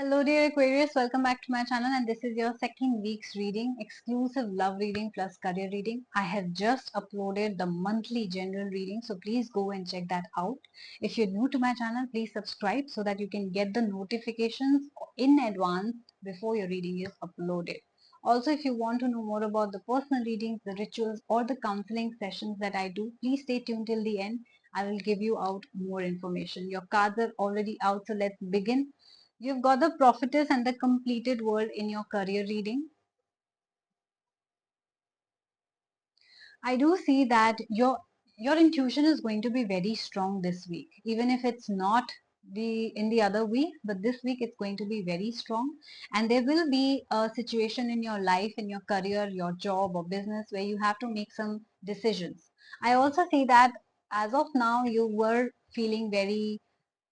Hello dear Aquarius, welcome back to my channel and this is your second week's reading, exclusive love reading plus career reading. I have just uploaded the monthly general reading, so please go and check that out. If you're new to my channel, please subscribe so that you can get the notifications in advance before your reading is uploaded. Also, if you want to know more about the personal readings, the rituals or the counseling sessions that I do, please stay tuned till the end. I will give you out more information. Your cards are already out, so let's begin. You've got the prophetess and the completed world in your career reading. I do see that your intuition is going to be very strong this week, even if it's not in the other week, but this week it's going to be very strong. And there will be a situation in your life, in your career, your job or business where you have to make some decisions. I also see that as of now you were feeling very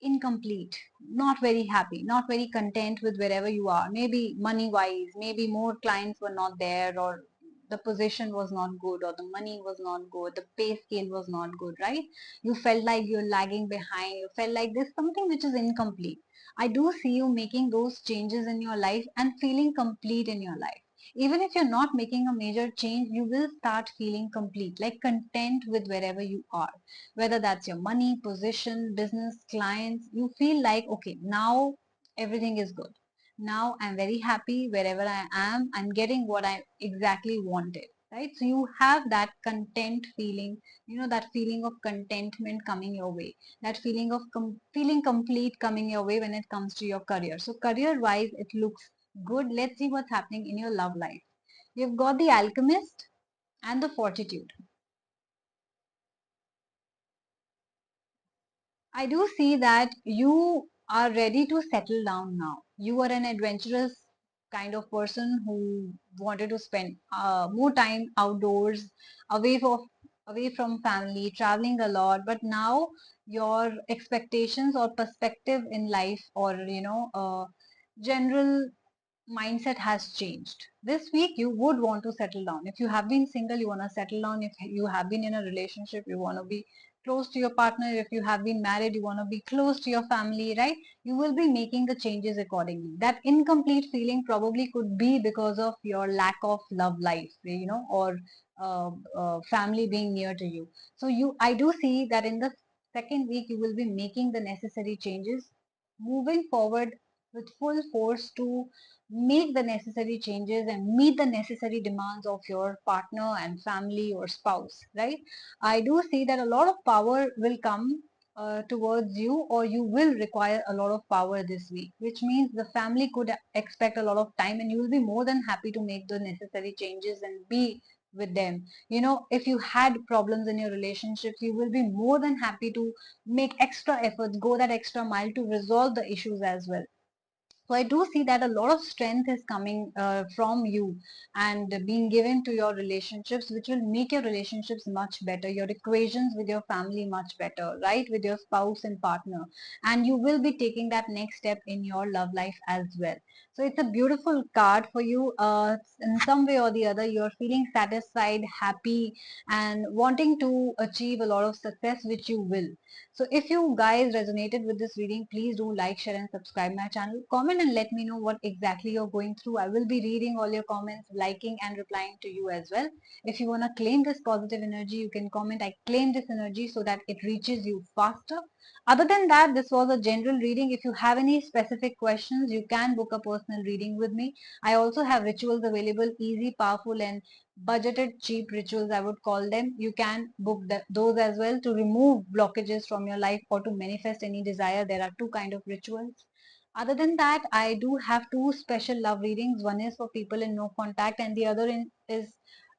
incomplete, not very happy, not very content with wherever you are. Maybe money wise, maybe more clients were not there, or the position was not good, or the money was not good, the pay scale was not good, right? You felt like you're lagging behind, you felt like there's something which is incomplete. I do see you making those changes in your life and feeling complete in your life. Even if you're not making a major change, you will start feeling complete, like content with wherever you are, whether that's your money, position, business, clients. You feel like, okay, now everything is good. Now I'm very happy wherever I am. I'm getting what I exactly wanted, right? So you have that content feeling, that feeling of contentment coming your way, that feeling of feeling complete coming your way when it comes to your career. So career wise, it looks good. Let's see what's happening in your love life. You've got the alchemist and the fortitude. I do see that you are ready to settle down now. You are an adventurous kind of person who wanted to spend more time outdoors, away from away from family, traveling a lot. But now your expectations or perspective in life, or general mindset has changed. This week you would want to settle down. If you have been single, you want to settle down. If you have been in a relationship, you want to be close to your partner. If you have been married, you want to be close to your family, right? You will be making the changes accordingly. That incomplete feeling probably could be because of your lack of love life, or family being near to you. So I do see that in the second week you will be making the necessary changes, moving forward with full force to make the necessary changes and meet the necessary demands of your partner and family or spouse, right? I do see that a lot of power will come towards you, or you will require a lot of power this week, which means the family could expect a lot of time and you will be more than happy to make the necessary changes and be with them. If you had problems in your relationships, you will be more than happy to make extra efforts, go that extra mile to resolve the issues as well. So I do see that a lot of strength is coming from you and being given to your relationships, which will make your relationships much better, your equations with your family much better, right? With your spouse and partner. And you will be taking that next step in your love life as well. So it's a beautiful card for you. In some way or the other, you're feeling satisfied, happy, and wanting to achieve a lot of success, which you will. So if you guys resonated with this reading, please do like, share and subscribe my channel. Comment and let me know what exactly you're going through. I will be reading all your comments, liking and replying to you as well. If you want to claim this positive energy, you can comment, I claim this energy, so that it reaches you faster. Other than that, this was a general reading. If you have any specific questions, you can book a personal reading with me. I also have rituals available, easy, powerful and budgeted cheap rituals, I would call them. You can book those as well to remove blockages from your life or to manifest any desire. There are two kind of rituals. Other than that, I do have two special love readings. One is for people in no contact and the other is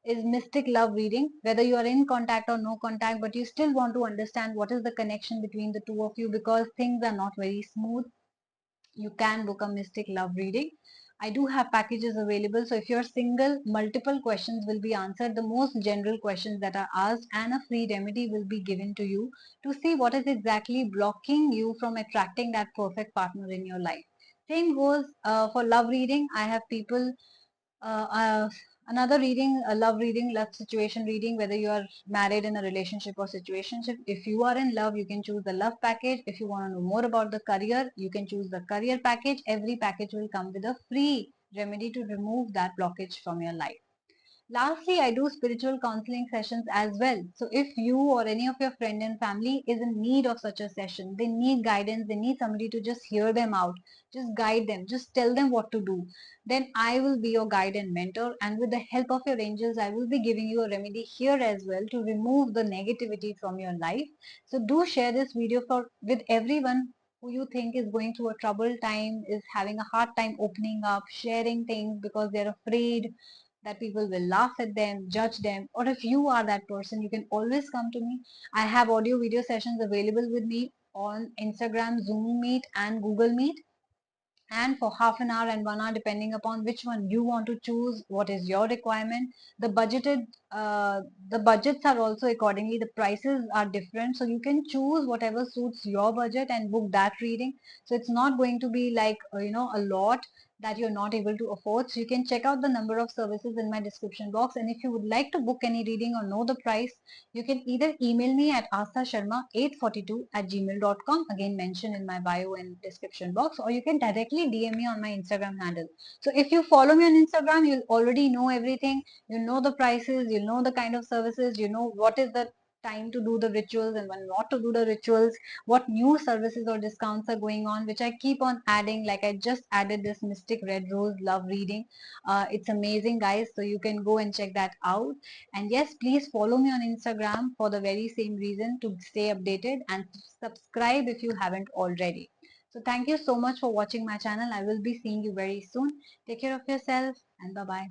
mystic love reading. Whether you are in contact or no contact, but you still want to understand what is the connection between the two of you because things are not very smooth, you can book a mystic love reading. I do have packages available. So if you're single, multiple questions will be answered, the most general questions that are asked, and a free remedy will be given to you to see what is exactly blocking you from attracting that perfect partner in your life. Same goes for love reading. I have people uh, uh, Another reading, a love reading, love situation reading, whether you are married in a relationship or situationship. If you are in love, you can choose the love package. If you want to know more about the career, you can choose the career package. Every package will come with a free remedy to remove that blockage from your life. Lastly, I do spiritual counseling sessions as well. So if you or any of your friend and family is in need of such a session, they need guidance, they need somebody to just hear them out, just guide them, just tell them what to do, then I will be your guide and mentor. And with the help of your angels, I will be giving you a remedy here as well to remove the negativity from your life. So do share this video with everyone who you think is going through a troubled time, is having a hard time opening up, sharing things because they're afraid that people will laugh at them, judge them. Or if you are that person, you can always come to me. I have audio video sessions available with me on Instagram, Zoom Meet, and Google Meet, and for half an hour and 1 hour, depending upon which one you want to choose, what is your requirement. The budgeted the budgets are also accordingly, the prices are different, so you can choose whatever suits your budget and book that reading. So it's not going to be like a lot that you're not able to afford. So you can check out the number of services in my description box, and if you would like to book any reading or know the price, you can either email me at asthasharma842@gmail.com, again mentioned in my bio and description box, or you can directly DM me on my Instagram handle. So if you follow me on Instagram, you'll already know everything. You know the prices, you know the kind of services, you know what is the time to do the rituals and when not to do the rituals, what new services or discounts are going on, which I keep on adding. Like I just added this Mystic Red Rose Love reading. It's amazing, guys. So you can go and check that out. And yes, please follow me on Instagram for the very same reason, to stay updated, and subscribe if you haven't already. So thank you so much for watching my channel. I will be seeing you very soon. Take care of yourself and bye bye.